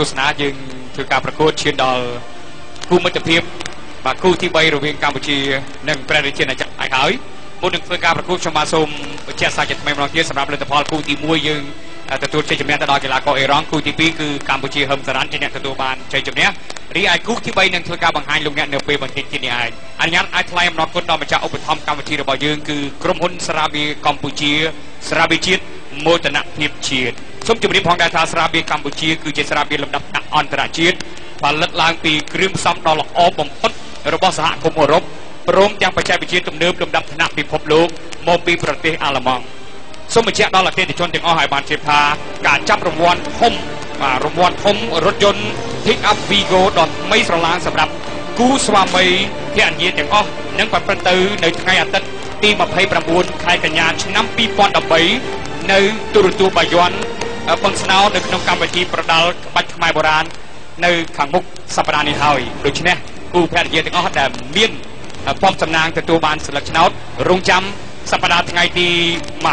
ទស្សនាយើងធ្វើការប្រកួតឈានដល់គូមិត្តភាពបាទគូទី3រវាងកម្ពុជានិងព្រះរាជាណាចក្រឯហើយមុននឹងធ្វើការប្រកួតខ្ញុំបាទសូមបញ្ជាក់សាច់ថ្មីម្ដងទៀតសម្រាប់លទ្ធផលគូទី1យើងទទួលជ័យជំនះទៅដល់កីឡាករអេរ៉ង់គូទី2គឺកម្ពុជាហឹមសារ៉ាន់ជាអ្នកទទួលបានជ័យជំនះរីឯគូទី3នឹងធ្វើការបង្ហាញលោកអ្នកនៅពេលបន្តិចទៀតនេះឯងអនុញ្ញាតឲ្យថ្លែងអំណរគុណដល់ម្ចាស់ឧបត្ថម្ភកម្មវិធីរបស់យើងគឺក្រុមហ៊ុនស្រាបៀរកម្ពុជាស្រាបៀរជាតិមោទនភាពជាតិសូមជម្រាបផងដែរថាស្រាបៀរកម្ពុជាគឺជាស្រាបៀរលំដាប់ថ្នាក់អន្តរជាតិផលិតឡើងពីគ្រឿងផ្សំដ៏ល្អបំផុតរបស់សហគមន៍អឺរ៉ុបព្រមទាំងបច្ចេកវិទ្យាទំនើបលំដាប់ថ្នាក់ពិភពលោកមកពីប្រទេសអាល្លឺម៉ង់សូមបញ្ជាក់ដល់អតិថិជនទាំងអស់ឲ្យបានជ្រាបថាការចាប់រង្វាន់ធំរង្វាន់ធំរថយន្ត Pick up Vigo ដ៏ថ្មីស្រឡាងសម្រាប់គូស្វាមីភរិយាទាំងអស់នឹងប្រព្រឹត្តទៅនៅថ្ងៃអាទិត្យទី29ខែកញ្ញាឆ្នាំ2013នៅទូរទស្សន៍បាយ័នបឹងស្នោនៅក្នុងកម្មវិធីប្រដាល់ក្បាច់ខ្មែរបុរាណនៅខាងមុខសប្តាហ៍នេះហើយដូច្នេះគូភរិយាទាំងអស់ដែលមានពំសំណាងទទួលបានសិលឹកឆ្នោតរងចាំសប្តាហ៍ថ្ងៃទី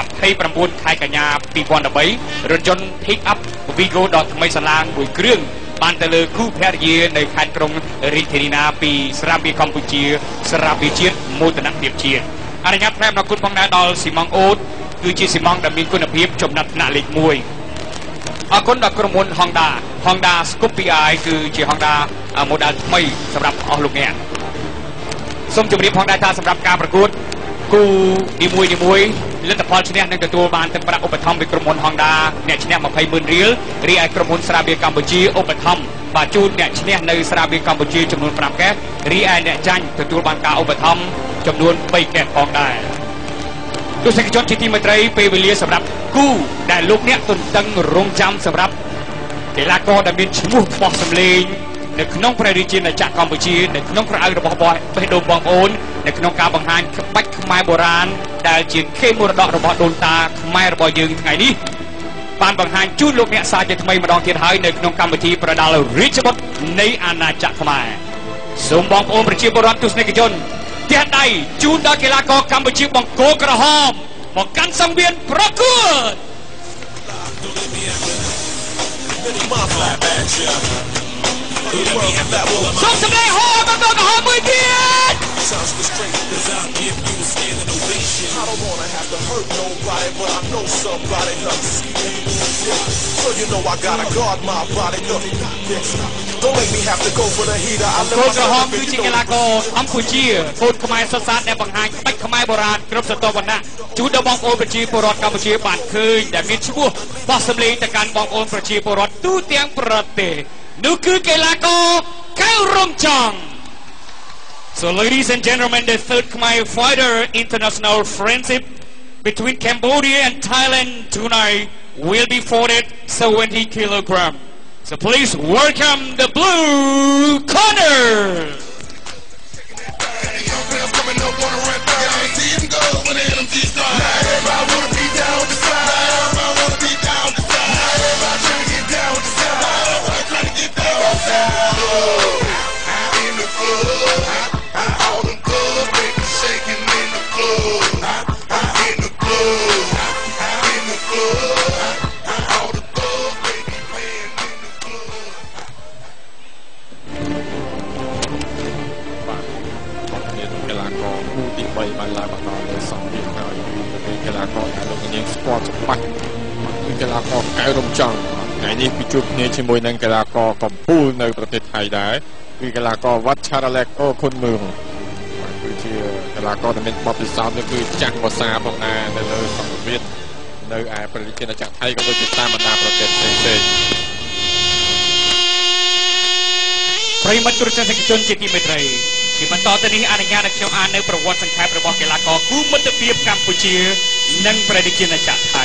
29ខែកញ្ញា2013រថយន្ត Pick up Vigo ដ៏ថ្មីស្រឡាងមួយគ្រឿងបានទៅលើគូភរិយានៅខេត្តក្រុងរាជធានីណាពីស្រាបៀរកម្ពុជាស្រាបៀរជាតិមោទនភាពជាតិអនុញ្ញាតផ្សាយអំណរគុណផងដែរដល់ស៊ីម៉ង់អូតគឺជាស៊ីម៉ង់ដែលមានគុណភាពចំណាត់ថ្នាក់លេខ1អរគុណដល់ក្រុមហ៊ុន Honda Scorpio គឺជា Honda model ថ្មីសម្រាប់អស់លោកអ្នកសូមជម្រាបផងដែរថាសម្រាប់ការប្រកួតគូនីមួយលទ្ធផលឈ្នះនឹងទទួលបានទឹកប្រាក់ឧបត្ថម្ភពីក្រុមហ៊ុន Honda អ្នកឈ្នះ 200,000 រៀលរីឯក្រុមហ៊ុនស្រាបៀរកម្ពុជាឧបត្ថម្ភបាទជូនអ្នកឈ្នះនៅស្រាបៀរកម្ពុជាចំនួន5កេសរីឯអ្នកចាញ់ទទួលបានការឧបត្ថម្ភចំនួន3កេសផងដែរទស្សនិកជនជាទីមេត្រីពេលវេលាសម្រាប់គូដែលលោកអ្នកទន្ទឹងរង់ចាំសម្រាប់កីឡាករដែលមានឈ្មោះបោះសម្លេងនៅក្នុងព្រះរាជាណាចក្រកម្ពុជានៅក្នុងក្រអៅរបស់បេះដូងបងប្អូននៅក្នុងការបង្ហាញក្បាច់ខ្មែរបុរាណដែលជាខេមរតករបស់ដូនតាខ្មែររបស់យើងថ្ងៃនេះបានបង្ហាញជូនលោកអ្នកសាជាថ្មីម្ដងទៀតហើយនៅក្នុងកម្មវិធីប្រដាល់រាជបុត្រនៃអាណាចក្រខ្មែរសូមបងប្អូនប្រជាពលរដ្ឋទស្សនិកជនទះដៃជូនដល់កីឡាករកម្ពុជាបង្គោលក្រហមមកកាន់សង្វៀនប្រកួតសូមសម្លេងហោបង្គោលក្រហមមួយទៀត I don't wanna have to hurt nobody, but I know somebody hurts. So you know I gotta guard my body. Don't make me have to go for the heater. I live my life. គឺជាកីឡាករកម្ពុជាកូនខ្មែរសុទ្ធសាធដែលបង្ហាញក្បាច់ខ្មែរបុរាណគ្រប់ស្រទាប់វណ្ណៈជូនដល់បងប្អូនប្រជាពលរដ្ឋកម្ពុជាបានឃើញដែលមានឈ្មោះបោះសម្លេងទៅកាន់បងប្អូនប្រជាពលរដ្ឋទូទាំងប្រទេសនោះគឺកីឡាករកៅរំចង់ So ladies and gentlemen, the third Khmer Fighter International Friendship between Cambodia and Thailand tonight will be fought 70 kilograms. So please welcome the blue corner. Sport បាច់គឺកីឡាករកៅរំចង់ថ្ងៃនេះពីជួបគ្នាជាមួយនឹងកីឡាករកំពូលនៅប្រទេសថៃដែរគឺកីឡាករវ៉ាត់ឆារ៉ាឡែកអូខុនមឿងគឺជាកីឡាករដែលមានបទពិសោធន៍គឺចាស់ភាសាផងដែរនៅលើសង្វៀននៅឯប្រទេសជាតិថៃក៏ដូចជាតាមបណ្ដាប្រទេសផ្សេងៗប្រិយមិត្តទស្សនិកជនជាទីមេត្រីពីបន្តទៅនេះអនុញ្ញាតឲ្យខ្ញុំអាននៅប្រវត្តិសង្ខេបរបស់កីឡាករគូមិត្តភាពកម្ពុជានិងព្រះរាជាណាចក្រថៃ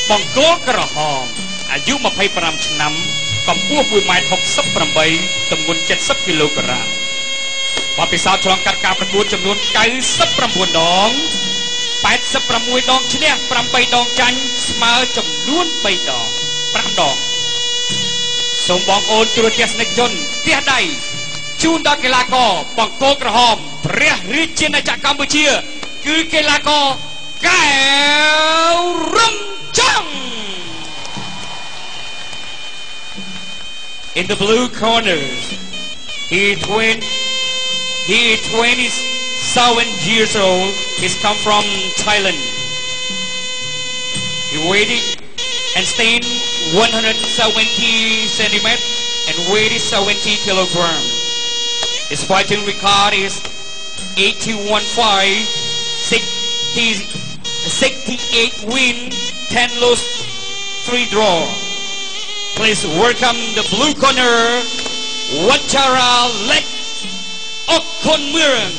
បង្គោលក្រហមអាយុ25ឆ្នាំកម្ពស់ 1.68 ម៉ែត្រទម្ងន់70 គីឡូក្រាមបទពិសោធន៍ឆ្លងកាត់ការប្រកួតចំនួន99ដង86ដងឈ្នះ8ដងចាញ់ស្មើចំនួន3ដង5ដងសូមបងប្អូនទូរទស្សនិកជនទះដៃជូនដល់កីឡាករបង្គោលក្រហមព្រះរាជាណាចក្រកម្ពុជាគឺកីឡាករកែវរំចង់ In the blue corners, he 27 years old. He's come from Thailand. He weighed and stand 170 centimeters and weighed 70 kilograms. His fighting record is 81 fight, 68 win, 10 loss, 3 draw. Please welcome the blue corner, Wachara Lek Okon Murang.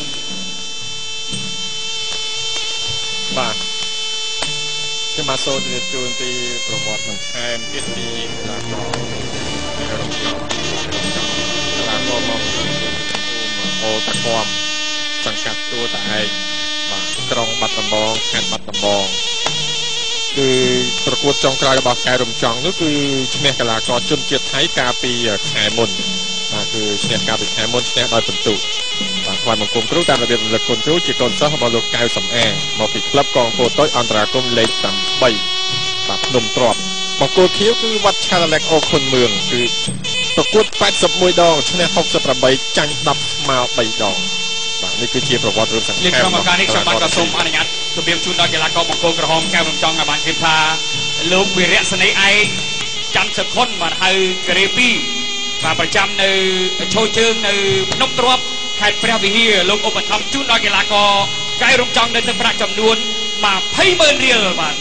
បាទខ្ញុំមកសូមជម្រាបជូនពីប្រវត្តិបន្ថែមទៀតពីកីឡាករនៅរំចង់កីឡាករមកអូតាគំសង្កាត់ទួលតាឯកបាទក្រុងបាត់ដំបងខេត្តបាត់ដំបងគឺប្រកួតចុងក្រោយរបស់កែរំចង់នោះគឺឈ្នះកីឡាករជនជាតិថៃកាលពីខែមុនបាទគឺឈ្នះកាលពីខែមុនឈ្នះដោយពិន្ទុបាទថ្វាយបង្គំគ្រូតាមរបៀបរំលឹកគុណគ្រូជាកូនសិស្សរបស់លោកកៅសំអាងមកពីក្លឹបកងពលតូចអន្តរាគមលេខ8បាទភ្នំទ្របបង្គោលខៀវគឺវត្តឆាឡែកអូខុនមឿងគឺប្រកួត81ដងឈ្នះ68ចាញ់10ស្មើ3ដងបាទនេះគឺជាប្រវត្តិរឿងសង្ខេបក្នុងឱកាសនេះខ្ញុំបានក៏សូមអនុញ្ញាតជម្រាបជូនដល់កីឡាករបង្គោលក្រហមកែវរំចង់ឲ្យបានជ្រាបថាលោកវីរៈសេនីឯកច័ន្ទសុខុនបានហៅការ៉េ2បាទប្រចាំនៅឈរជើងនៅភ្នំទ្របខេត្តព្រះវិហារលោកឧបត្ថម្ភជូនដល់កីឡាករកែវរំចង់នៅទឹកប្រាក់ចំនួន20,000 រៀលបាទ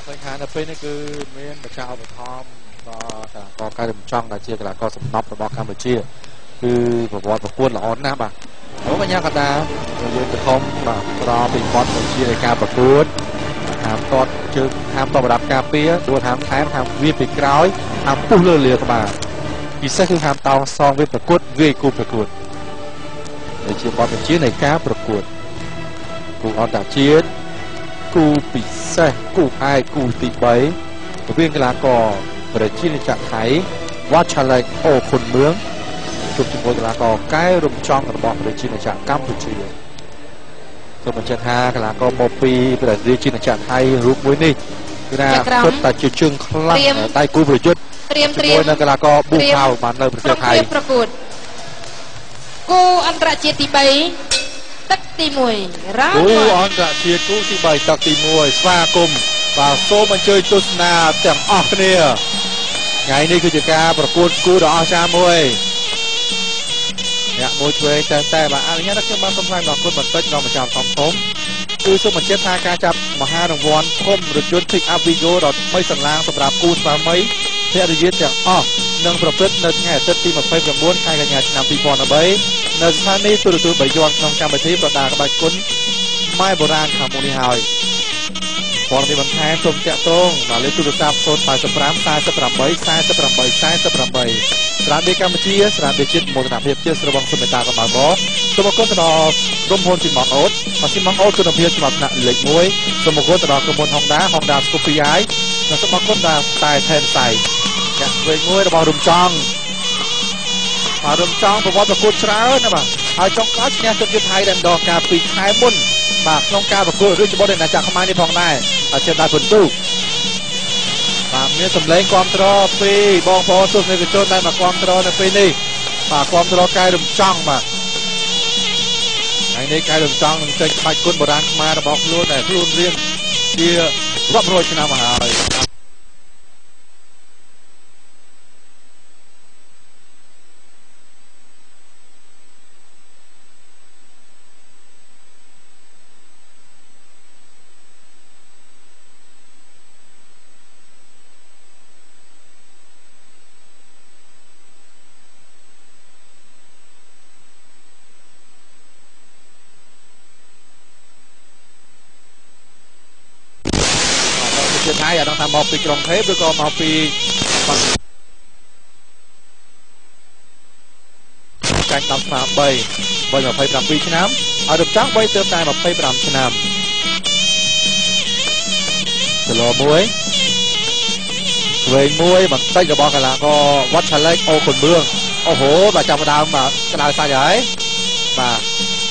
ឃើញថានៅពេលនេះគឺមានបច្ចាឧបត្ថម្ភដល់កីឡាករកែវរំចង់ដែលជាកីឡាករសំណប់របស់កម្ពុជាគឺប្រវត្តិប្រកួតល្អណាស់បាទលោកកញ្ញាកតាយើងទៅធំបាទប្រពីគាត់ទៅជាការប្រកួតហាមតតជើងហាមតបប្រដាប់ការពារដួលហាមថែមហាមវាពីក្រោយហាមពុះលើលាក្បាលពិសេសគឺហាមតោងសងវាប្រកួតវាគូប្រកួតដែលជាបទបញ្ជានៃការប្រកួតគូអន្តរជាតិគូពិសេសគូឯកគូទី3រវាងកីឡាករប្រជាជាតិថៃវ៉ាឆាឡែកអូខុនមឿងជួបជាមួយកីឡាករកែវរំចង់របស់ប្រជាជាតិកម្ពុជាសូមបញ្ជាក់ថាកីឡាករមកពីប្រជាជាតិថៃរូបមួយនេះគឺថាសុទ្ធតែជាជើងខ្លាំងដៃគូប្រយុទ្ធត្រៀមនៅកីឡាករប៊ូខៅបាននៅប្រទេសថៃប្រកួតគូអន្តរជាតិទី3ទឹកទី1រ៉ាវគូអន្តរជាតិគូទី3ទឹកទី1ស្វាគមន៍បាទសូមអញ្ជើញទស្សនាទាំងអស់គ្នាថ្ងៃនេះគឺជាការប្រកួតគូដ៏អស្ចារ្យមួយអ្នកមួយឆ្វេងតែបាទអនុញ្ញាតខ្ញុំបានសូមថ្លែងអំណរគុណបន្តិចដល់ម្ចាស់ធំគឺសូមបញ្ជាក់ថាការចាប់មហារង្វាន់ធំរថយន្ត Pick Up Vigo ដ៏ថ្មីសន្លាងសម្រាប់គូស្វាមីភរិយាទាំងអស់នឹងប្រព្រឹត្តនៅថ្ងៃអាទិត្យទី29ខែកញ្ញាឆ្នាំ2013នៅស្ថានីយ៍ទូរទស្សន៍បាយ័នក្នុងកម្មវិធីប្រដាល់ក្បាច់គុណម៉ែបុរាណខាងមុខនេះហើយព័ត៌មានបន្ថែមសូមតាក់ទងដល់លេខទូរស័ព្ទ085 48 48 48 ស្រាបៀរកម្ពុជាស្រាបៀរជាតិមោទនភាពជាស្រវឹងសុមេតាកម្ពុជាសូមអរគុណទៅដល់ក្រុមហ៊ុនស៊ីម៉ងអូតស៊ីម៉ងអូតគុណភាពច្បាប់ថ្នាក់លេខ1សូមអរគុណទៅដល់ក្រុមហ៊ុន Honda Scorpio និងសូមអរគុណដល់តែថែមសៃអ្នកវេកមួយរបស់រំចង់រំចង់ប្រវត្តិប្រកួតច្រើនណាបាទហើយចុងក្រោយឈ្នះទឹកជាតិថៃដែលដកការពីខែមុនបាទក្នុងការប្រកួតរាជបុត្រនៃអាចារ្យខ្មែរនេះផងដែរជាដែរពិន្ទុបាទមានសម្លេងគាំទ្រពីបងប្អូនទស្សនិកជនដែលមកគាំទ្រនៅពេលនេះបាទគាំទ្រកែរំចង់បាទថ្ងៃនេះកែរំចង់នឹងចេញក្បាច់គុណបុរាណខ្មែររបស់ខ្លួនដែលខ្លួនរៀនជារាប់រយឆ្នាំមកហើយជាថ្ងៃអត់ដឹងថាមកពីក្រុងថេបឬក៏មកពីចាញ់10ស្មើ3បើ27ឆ្នាំឲ្យរំចង់3ទើបតែ25ឆ្នាំចលោមួយឆ្វេងមួយបន្តិចរបស់កីឡាករវត្តឆាឡែកអូខុនមឿងអូហូបាទចាប់ផ្ដើមបាទក្តៅសាច់ហើយបាទ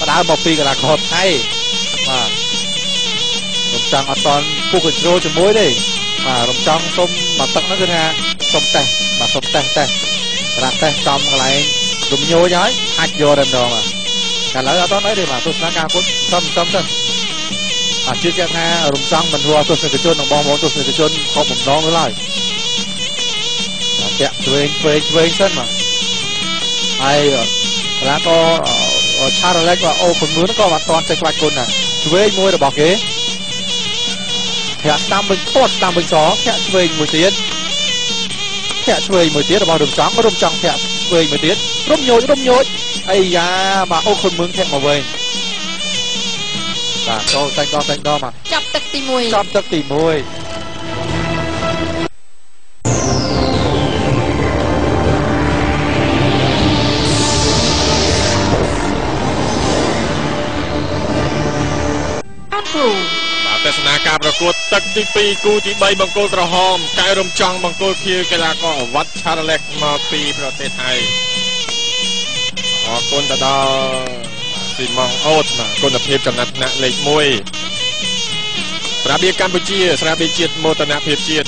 ផ្ដើមមកពីកីឡាករថៃបាទរំចង់អត់តន់ពុះកញ្ជ្រោលជាមួយទេហ បាទរំចង់សុំមកទឹកហ្នឹងគឺថាសុំតេះបាទសុំតេះប្រាក់តេះចំកន្លែងរំញោចហើយអាចយកតែម្ដងបាទកាលឥឡូវអត់ដល់អីទេបាទទស្សនាការពុតសុំទៅអាជឿជាក់ថារំចង់មិនហួរទស្សនិកជននិងបងប្អូនទស្សនិកជនខកបំណងនោះឡើយបាទតាក់ឆ្វេងសិនបាទហើយកន្លងក៏ឆារឡេកក៏អូខុនមឿនក៏បាត់តន់ចេញខ្វាច់គុណណាឆ្វេងមួយរបស់គេធាក់ស្ដាំវិញផត់ស្ដាំវិញសធាក់ឆ្វេងមួយទៀតរបស់រំចង់ធាក់ឆ្វេងមួយទៀតរំញោចអីយ៉ាបាទអូខុនមឿនធាក់មកវិញបាទចូលតែងដល់មកចាប់ទឹកទី1ទស្សនាការប្រកួតទឹកទី2គូទី3បង្គោលក្រហមកែរំចង់បង្គោលខៀវកីឡាករវត្តឆារឡេកមកពីប្រទេសថៃអរគុណទៅដល់ស៊ីម៉ងអូតណាគុណភាពចំណាត់ថ្នាក់លេខ1ស្រាបៀរកម្ពុជាស្រាបៀរជាតិមោទនភាពជាតិ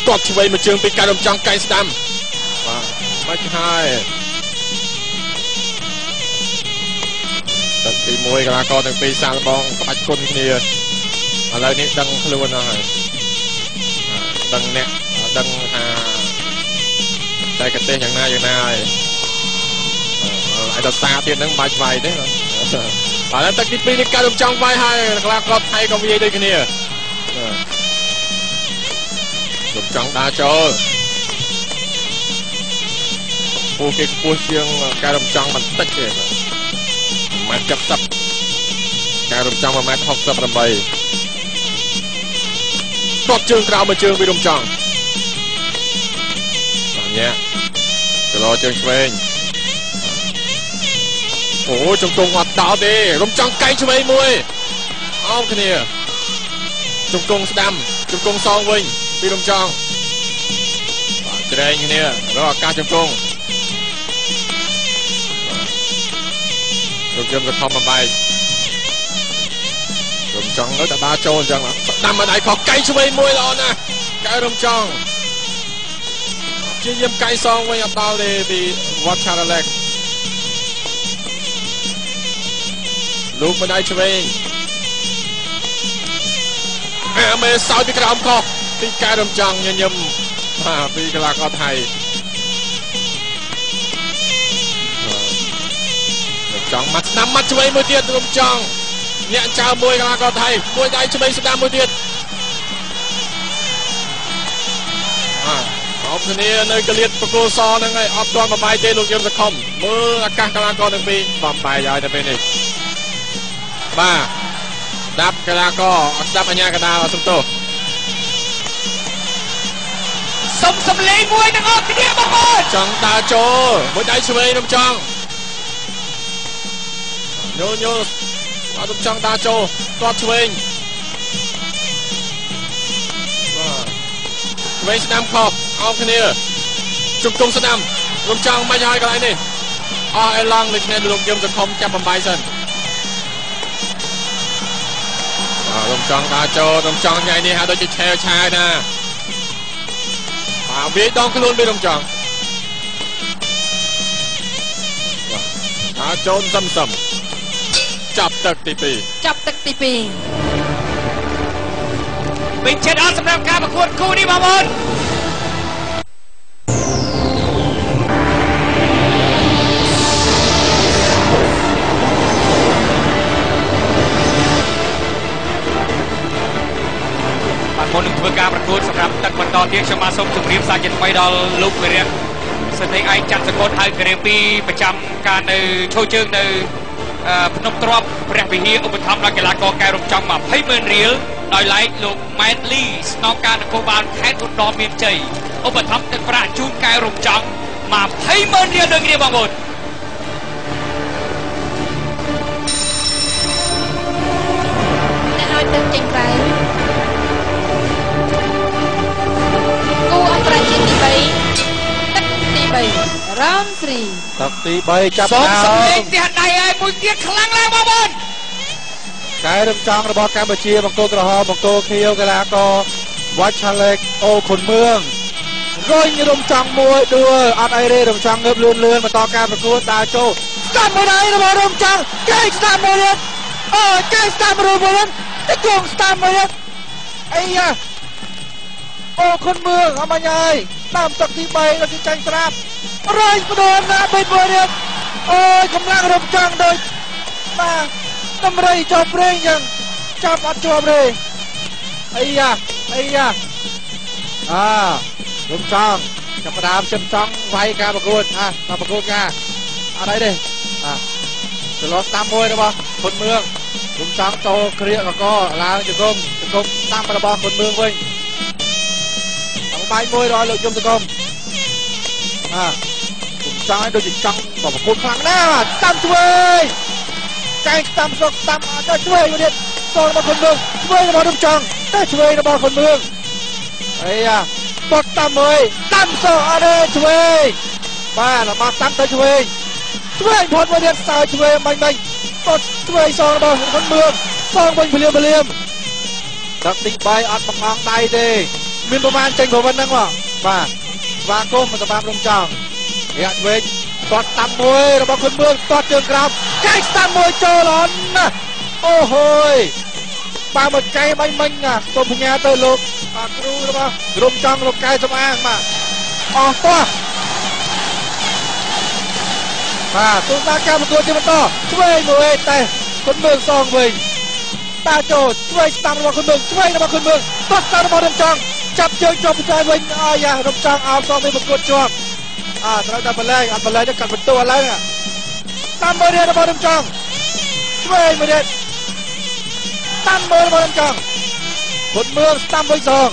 ទាត់ឆ្វេងមួយជើងពីកែរំចង់កែស្ដាំបាទបាច់ហើយទឹកទី1កីឡាករទាំងពីរសាកល្បងក្បាច់គុណគ្នាឥឡូវនេះដឹងខ្លួនហើយដឹងអ្នកដឹងថាតែកទេសយ៉ាងណាហើយឲ្យដល់សាទៀតហ្នឹងបាច់វាយទេបាទទឹកទី2នេះកែរំចង់វាយហើយកីឡាករថៃក៏វាយដូចគ្នារំចង់ដើរចូលពូគេខ្ពស់ជាងកែរំចង់បន្តិចទេ1.70 កែរំចង់ 1.68 ទាត់ជើងក្រោមមួយជើងពីរំចង់បាទញ៉ាគីឡូជើងឆ្វេងអូជង្គង់អត់ដល់ទេរំចង់កែងឆ្វេងមួយអោបគ្នាជង្គង់ស្ដាំជង្គង់សងវិញពីរំចង់បាទច្រែងគ្នារកឱកាសជង្គង់ខ្ញុំក៏ធំបំបែករំចង់នៅតែដើរចូលអញ្ចឹងស្ដាំមកដៃខុសកៃឆ្វេងមួយល្អណាស់កៅរំចង់ជាយាមកៃសងវិញអត់ដល់ទេពីវត្តឆារឡេកលោកម្ដាយឆ្វេងមេសោយពីក្រោមខុសពីកៅរំចង់ញញឹមបាទពីកីឡាករថៃចង់មកស្ដាំមកឆ្វេងមួយទៀតរំចង់អ្នកចៅមួយកីឡាករថៃមួយដៃឆ្វេងស្ដាំមួយទៀតអបគ្នានៅកលៀតបកគោសហ្នឹងហើយអត់ទាន់បំបាយទេលោកយើងសខុមមើលអាកាសកីឡាករទាំងពីរបំបាយហើយទៅពេលនេះបាទស្ដាប់កីឡាករស្ដាប់អញ្ញាកណ្ដាលសំទោសសុំសំលេងមួយទាំងអស់គ្នាបងប្អូនចង់ដើរចូលមួយដៃឆ្វេងរំចង់ញូអត់ចង់ដើរចូលទាត់ឆ្វេងបាទឆ្វេងស្ដាំខុសអោបគ្នាជង្គង់ស្ដាំរំចង់មិនហើយកន្លែងនេះអស់អេឡង់ដូច្នេះលោកយឹមសខុមចាប់បំបាយសិនរំចង់ដើរចូលរំចង់ថ្ងៃនេះហាក់ដូចជាឆាយណាបាទវាយដងខ្លួនពីរំចង់បាទដើរចូលសឹមចាប់ទឹកទី2ពេញចិត្តអត់សម្រាប់ការប្រកួតគូនេះបងប្អូនបាទមុននឹងធ្វើការប្រកួតសម្រាប់ទឹកបន្តទៀតខ្ញុំបាទសូមជម្រាបសាជាថ្មីដល់លោកវិរៈសិទ្ធិឯកច័ន្ទសកលហៅគរៀពីប្រចាំការនៅឈរជើងនៅភ្នំទ្របព្រះវិហារឧបត្ថម្ភដល់កីឡាករកែរំចង់ 20,000 រៀលដោយឡែកលោកម៉ែតលីស្នងការនគរបាលខេត្តឧត្តរមានជ័យឧបត្ថម្ភទឹកប្រាក់ជូនកែរំចង់ 20,000 រៀលដូចគ្នាបងប្អូនអ្នកឲ្យទឹកចេញក្រៅគូអន្តរជាតិទី3ទឹកទី3 round 3ទឹកទី3ចាប់ដើមសូមសម្លេងផ្ទះដៃឲ្យមួយទៀតខ្លាំងឡើងបងប្អូន កែរំចង់របស់កម្ពុជាបង្គោលក្រហមបង្គោលខៀវកីឡាករវ៉ាឆាឡេកអូខុនមឿងរុញរំចង់មួយដួលអត់អីទេរំចង់ងើបលឿនបន្តការប្រកួតដើរចូលស្ដាប់មួយដៃរបស់រំចង់កែស្ដាប់មួយទៀតអូកែស្ដាប់មួយទៀតតែគង់ស្ដាប់មួយទៀតអីយ៉ាអូខុនមឿងអមាញ់ហើយតាមទឹកទី3ដល់ទីចាញ់ស្រាប់រុញបដូរណាបេតមួយទៀតអូយកម្លាំងរំចង់ដូចបាទតម្រៃចុះព្រេងយ៉ាងចាប់អត់ជាប់ទេអីយ៉ារំចង់ចាប់ផ្ដើមចិនចង់វាយការប្រកួតការប្រកួតការអត់អីទេចន្លោះស្ដាំមួយរបស់ខុនមឿងរំចង់ចូលគ្រាកកឡើងជង្គង់ស្ដាំរបស់ខុនមឿងវិញបាយមួយរលោកយមសង្គមខ្ញុំចង់ឲ្យដូចជាចង់បប្រកួតខ្លាំងណាស់តាមធ្វើកែតាមស្រុកតាមអត់ទៅធ្វើមួយទៀតចូលរបស់ខុនមឿងធ្វើរបស់រំចង់តែធ្វើរបស់ខុនមឿងអីយ៉ាបត់តាមមួយតាមសោអត់ទេធ្វើបាទរបស់តាមទៅធ្វើផុតមួយទៀតសើធ្វើបាញ់បត់ធ្វើសងរបស់ខុនមឿងសងវិញភ្លាមដល់ទី3អត់បង្អង់ដៃទេមានប្រមាណចេញប្រវត្តិហ្នឹងបាទស្វាគមន៍មកតាមរំចង់រយៈវែងទាត់តាមមួយរបស់ខុនមឿងទាត់ជើងក្រោមចែកតាមមួយចូលអត់ណាអូហូយបើមកកែបាញ់មិញសូមបញ្ញាទៅលោកគ្រូរបស់រំចង់លោកកែសំអាងបាទអស់តោះបាទទូតាការប្រកួតជាបន្តធ្វើមួយតែខុនមឿងសងវិញតាចូលធ្វើស្ដាំរបស់ខុនមឿងធ្វើរបស់ខុនមឿងទាត់តាមរបស់រំចង់ចាប់ជើងជាប់ពីក្រោយវិញអាយ៉ារំចង់អោបសងទៅប្រកួតជាប់ត្រូវតែបលែងអត់បលែងទៅកាត់បន្ទូឥឡូវតាមមួយទៀតរបស់រំចង់ធ្វើមួយទៀតតាមមួយរបស់រំចង់ខុនមឿងស្ដាំវិញសង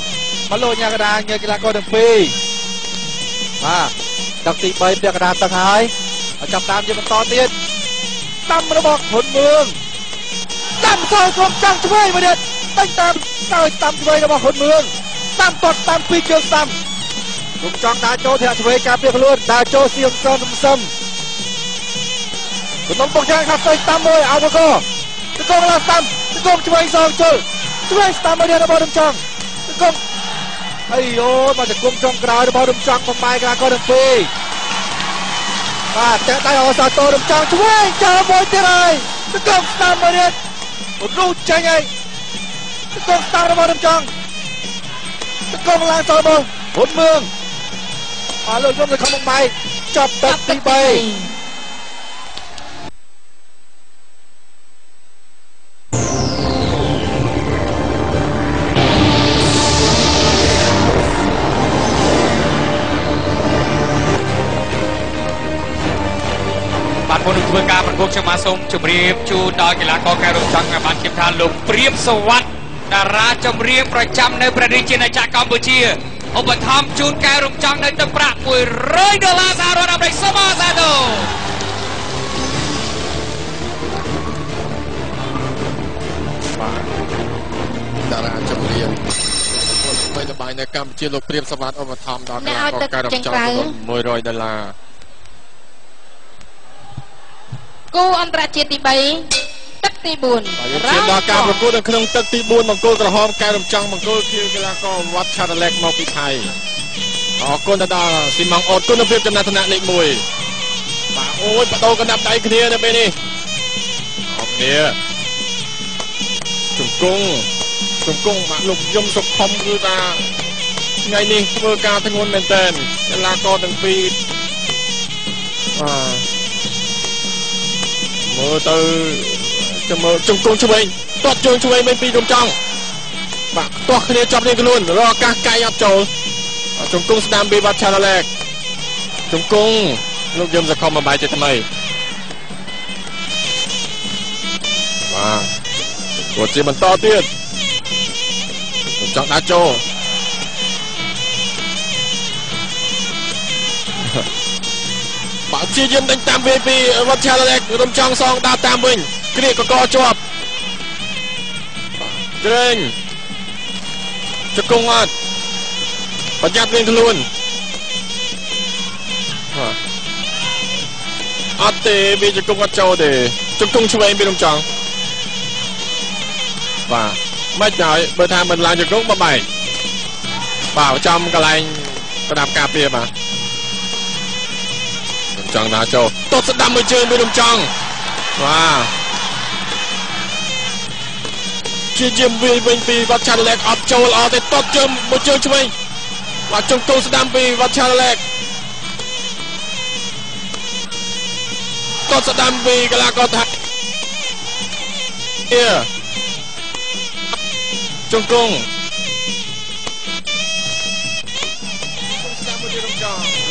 មកលោកញ៉ាកដាញើកីឡាករទាំងពីរបាទដល់ទី3ពាក់កណ្ដាលទឹកហើយចាប់តាមជាបន្តទៀតតាមរបស់ខុនមឿងតាមសងក្រុមចង់ធ្វើមួយទៀតតែតាមធ្វើរបស់ខុនមឿងតាមតតតាមពីជើងតាមខ្ញុំចង់ដើរចូលធាក់ឆ្វេងការពារខ្លួនដើរចូលសៀមសនសឹមខ្ញុំបុកយ៉ាងខាត់ទៅតាមមួយអោបកោទៅកងឡាតាមទៅកងឆ្វេងសងជុលឆ្វេងតាមមួយរបស់រំចង់ទៅកងអីអូមកទៅគុំចុងក្រោយរបស់រំចង់បំបាយកីឡាករទាំងពីរបាទចាក់ដៃអសាតរំចង់ឆ្វេងចូលមួយទៀតហើយទៅកងតាមមួយទៀតរូចចេញហើយទៅកងតាមរបស់រំចង់កងឡើងចូលបងហ៊ុនមឿងលោកយមទៅខំបំបាយចាប់ទឹកទី3បាទមុននឹងធ្វើការប្រកួតខ្ញុំសូមជម្រាបជូនដល់កីឡាករកែរំចង់បានជម្រាបថាលោកព្រាបសវត្តតារាចម្រៀងប្រចាំនៅព្រះរាជាណាចក្រកម្ពុជាឧបត្ថម្ភជូនកែរំចង់នៅទឹកប្រាក់$100សហរដ្ឋអាមេរិកសូមអរសាទរបាទតារាចម្រៀងថ្មីល្បាញនៅកម្ពុជាលោកព្រាបសវត្តឧបត្ថម្ភដល់កីឡាករកែរំចង់$100គូអន្តរជាតិទី3ទឹកទី4ជាដល់ការប្រកួតនៅក្នុងទឹកទី4បង្គោលក្រហមកែរំចង់បង្គោលខៀវកីឡាករវត្តឆារ៉ាឡេកមកពីថៃអរគុណទៅដល់ស៊ីម៉ង់អូតគុណភាពចំណាត់ថ្នាក់លេខ1បាទអូយបដូរកណ្ដាប់ដៃគ្នានៅពេលនេះអរគ្នាជង្គង់បាទលោកយមសុខុមគឺថាថ្ងៃនេះធ្វើការធ្ងន់មែនទែនកីឡាករទាំងពីរមើលទៅចាំមើលជង្គង់ឆ្វេងទាត់ជើងឆ្វេងមិនពីរំចង់បាទទាស់គ្នាចាប់គ្នាខ្លួនរកឱកាសកាយអត់ចូលជង្គង់ស្ដាំពីវត្តឆារ៉ាឡេកជង្គង់លោកយមសុខុមបំបាយជាថ្មីបាទគាត់ជាបន្តទៀតចង់ដាក់ចូលបាក់ជាយាមដេញតាមវាពីវត្តឆារ៉ាឡេករំចង់សងដាក់តាមវិញគ្រាកកជាប់ត្រេងជង្គង់អត់ប្រយ័ត្នវិញខ្លួនអត់ទេវាជង្គង់អត់ចូលទេជង្គង់ឆ្វេងពីរំចង់ បាទមិនឲ្យបើថាមិនឡើងជង្គង់បែកបាទចំកន្លែងស្ដាប់ការពារបាទរំចង់ដល់ចូលតត់ស្ដាំមួយជើងពីរំចង់បាទជាជាវិញពីវត្តឆាឡែកអត់ចូលអត់ទេតត់ជើងមួយជើងឆ្វេងបាទជង្គង់ស្ដាំពីវត្តឆាឡែកតត់ស្ដាំពីកីឡាករថៃជង្គង់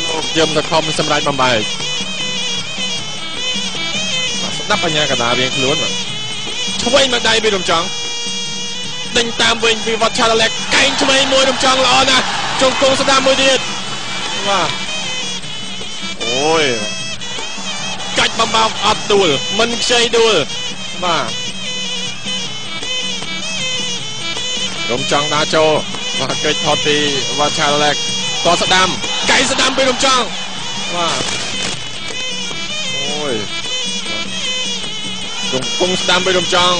លោកយឹមទៅខំសម្រាប់បំបែកស្ដាប់បញ្ញាកណ្ដាលរៀងខ្លួនឆ្វេងមកដៃពីរំចង់ដេញតាមវិញពីវត្តឆាឡែកកែងឆ្វេងមួយរំចង់ល្អណាស់ជង្គង់ស្ដាំមួយទៀតបាទអូយកាច់បំបោកអត់ដួលមិនខ្ចីដួលបាទរំចង់ដើរចូលបាទកិច្ចថតពីវត្តឆាឡែកតស្ដាំកែងស្ដាំពីរំចង់បាទអូយជង្គង់ស្ដាំពីរំចង់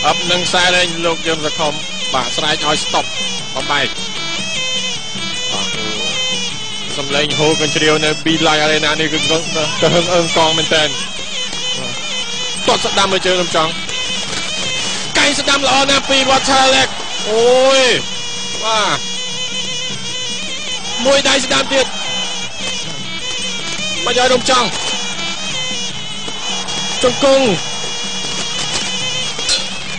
អប់នឹងខ្សែលេងលោកយឹមសខុមបាទស្រែកឲ្យស្តុបបំបែកបាទសំឡេងហូរកញ្ជ្រៀវនៅ B-Light Arena នេះគឺទៅហឹងអើងកងមែនតើតត់ស្ដាំមួយជើងរំចង់កែងស្ដាំល្អណាស់ពីវត្តឆាឡែកអូយបាទមួយដៃស្ដាំទៀតមកយករំចង់ជង្គង់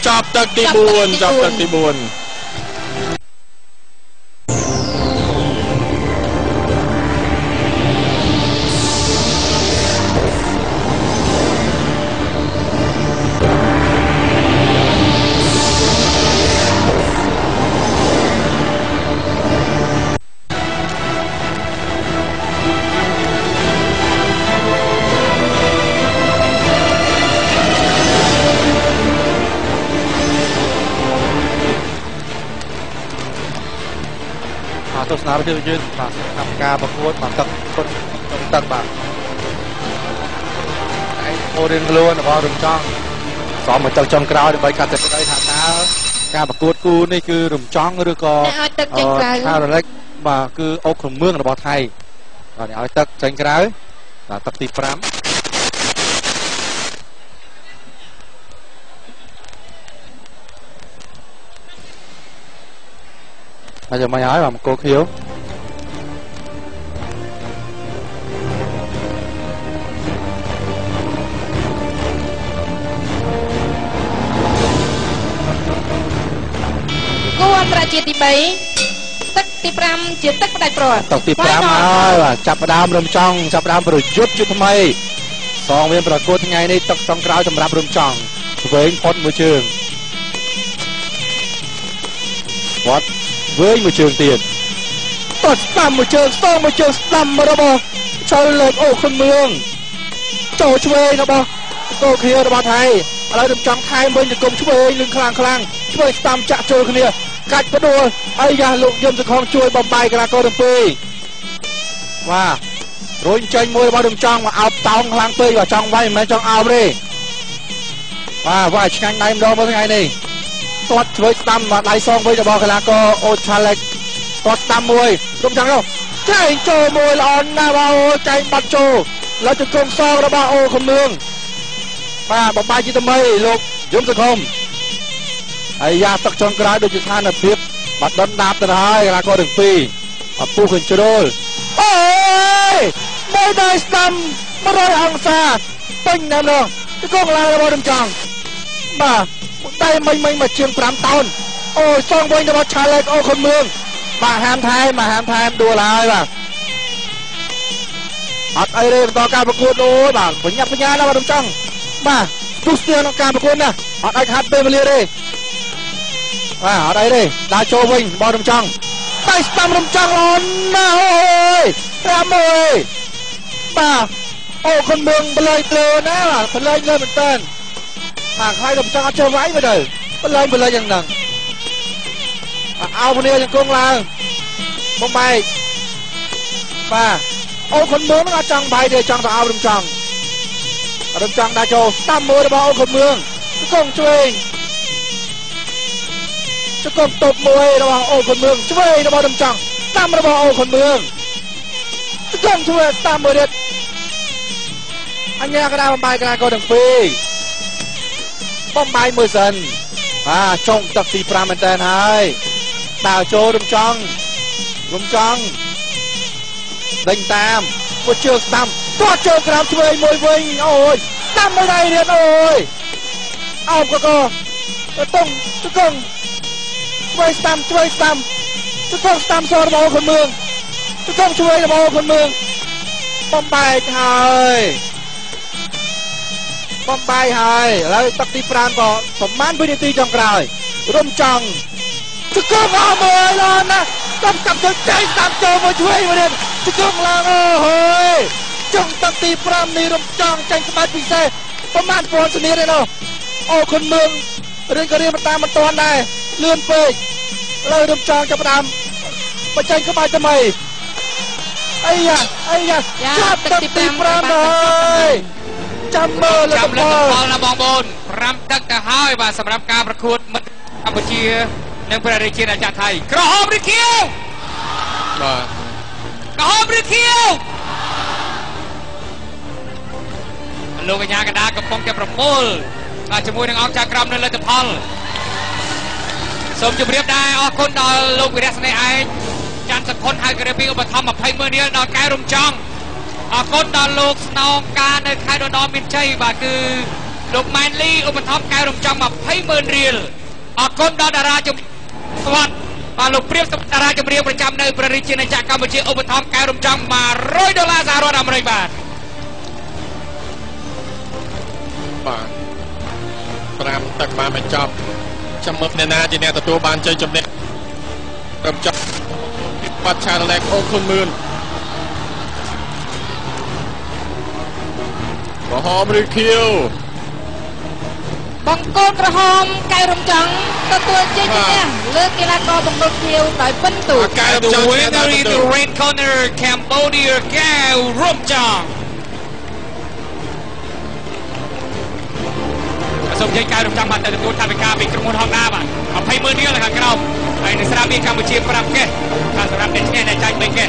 ចាប់ទឹកទី4ចាប់ទឹកទី4ទស្សនាវិទ្យុយើងបាទកម្មការប្រកួតបាទទឹកបាទឯអូរៀនខ្លួនរបស់រំចង់សមមកទឹកចុងក្រោយដើម្បីកាត់សេចក្តីថាតើការប្រកួតគូនេះគឺរំចង់ឬក៏ឲ្យទឹកចេញក្រៅថារលិចបាទគឺអូខមឿងរបស់ថៃបាទឲ្យទឹកចេញក្រៅបាទទឹកទី5ហើយយកមកហើយបាទមកគោខៀវគូអន្តរជាតិទី3ទឹកទី5ជាទឹកផ្ដាច់ព្រាត់ទឹកទី5ហើយបាទចាប់ផ្ដើមរំចង់ចាប់ផ្ដើមប្រយុទ្ធជាថ្មីសងមានប្រកួតថ្ងៃនេះទឹកចុងក្រោយសម្រាប់រំចង់ឆ្វេងផុតមួយជើងវត្តវើយមួយជើងទៀតតត់ស្ដាំមួយជើងសងមួយជើងស្ដាំរបស់ឆៅលើកអូខុនមឿងចូលឆ្វេងរបស់គោខៀវរបស់ថៃឥឡូវរំចង់ថែមវិញទៅគុំឆ្វេងលឹងខ្លាំងឆ្វេងស្ដាំចាក់ចូលគ្នាកាច់ផ្ដួលអាយ៉ាលោកយឹមសខុមជួយបំបាយកីឡាករទាំងពីរបាទរុញចេញមួយរបស់រំចង់មកអោបតោងខ្លាំងពេកបាទចង់វាយមិនមែនចង់អោបទេបាទវាយឆ្ងាញ់ដៃម្ដងមើលថ្ងៃនេះទាត់ឆ្វេងស្ដាំមកដៃសងវិញរបស់កីឡាករអូឆាឡែកទាត់ស្ដាំមួយរំចង់នោះចែងចូលមួយល្អណាស់បាទអូចែងបាត់ចូលแล้วជង្គង់សងរបស់អូខមឿងបាទបំបាយជាថ្មីលោកយឹមសខុមហើយយ៉ាទឹកចុងក្រោយដូចជាស្ថានភាពបាត់ដុនដាបទៅហើយកីឡាករទាំងពីរពុះកញ្ជ្រោលអូយមួយដៃស្ដាំ100អង្សាពេញណាស់នោះជង្គង់ឡើងរបស់រំចង់បាទដៃមិញមកជាង5តោនអូយសងវិញរបស់ឆាឡែកអូខុនមឿងបាទហាមថែមដួលហើយបាទអត់អីទេបន្តការប្រកួតអូយបាទបញ្ញាណាស់បាទរំចង់បាទទុះស្ទើរក្នុងការប្រកួតណាអត់អាចខាត់ពេលវេលាទេបាទអត់អីទេដើរចូលវិញបោះរំចង់ដៃស្ដាំរំចង់ល្អណាស់អូយ5បាទអូខុនមឿងបលែងលើណាបាទបលែងលើមែនតើបាទខ្លាយរំចង់អត់ចេះវាយមើលទៅបលែងយ៉ាងហ្នឹងអោគ្នាជង្គង់ឡើងបំបែកបាទអូខុនមឿងនឹងអត់ចង់បាយទេចង់ទៅអោរំចង់ដើរចូលស្ដាំមួយរបស់អូខុនមឿងជង្គង់ឆ្វេង จะกบตบมวยระหว่างโอ้คนเมืองช่วยระบอดำจังตามระบอโอ้คนเมืองจะกบช่วยตามมือเด็ดอันนี้ก็ได้บำบัดการโกดังปีบำบัดมือสันจงตักตีปรามันแตนให้ดาวโจดำจังดำจังเด้งตามวัดเชือกตามตัวเชือกกระช่วยมวยวิ่งโอ้ยตามไม่ได้เนี่ยโอ้ยเอาก็ต้องจะกบช่วยตามจะกบตามโซระบอคนเมืองจะกบช่วยระบอคนเมืองบำบัดให้บอมบายหายแล้วตักตีปราณก็สมานวินิตีจังกรายร่มจังจะกงเอาเมยแล้วนะต้องกลับใจตามโจมาช่วยมาเด่นจะกงลางเฮ้ยจงตักตีปราณในร่มจังใจสบายปีเซ่ประมาณปอนสนีเลยเนาะโอ้คนเมืองเรื่องก็เรียนมาตามมันตอนได้เลื่อนไปเลยร่มจังจะประดามมาใจสบายทำไมไอ้ยะจับตักตีปราณเลยจำเมื่อเลยจำเลยบอลนะบองบนรำตักแต่ห้าวบ่าสำหรับการประกวดมัดกัมพูชีในประเทศจีนอาจารย์ไทยกระหอบหรือเขียวกระหอบหรือเขียวลูกยากระดาษกับปองแกประมูลราชมวยนังออกจากกรมในเลตพอลสมจุดเรียบได้ออกคนดอลลูกวิรัสในไอจันทร์สกุลไฮกระเบียอุปธรรมภัยเมื่อนี้ดอกแก้รุ่มจังออกคนดอลลูกสนองการในค่ายดอนมินชัยบ่าคือลูกแมนลี่อุปธรรมแก้รุ่มจังมาภัยเมื่อเรียลออกคนดอลดาราจุสวัสดิ์มาลูกเปรียบดาราจุเรียประจำในประเทศจีนจากกัมพูชีอุปธรรมแก้รุ่มจังมา$100สหรัฐอเมริกาปรามตักมาไม่จับจำมึกเนนาจีเนตตัวบานใจจำเนเริ่มจับปัดชาแหลกโอ้คนมืนกระหอบหรือเขียวบังโกกระหอมไก่รมจังตัวเจ๊เนี่ยเลือกกีฬากรบังโกเขียวต่อยปั้นตู่ The winner in the red corner Cambodia แก้วร่มจังสมใจการร่มจังมาแต่ตัวทำเป็นการเป็นกระมวลห้องน้ำเอาให้มือนี้แหละครับเราในสนามบินกัมพูชีปรับแก่การสำหรับเด็กแก่ในใจไม่แก่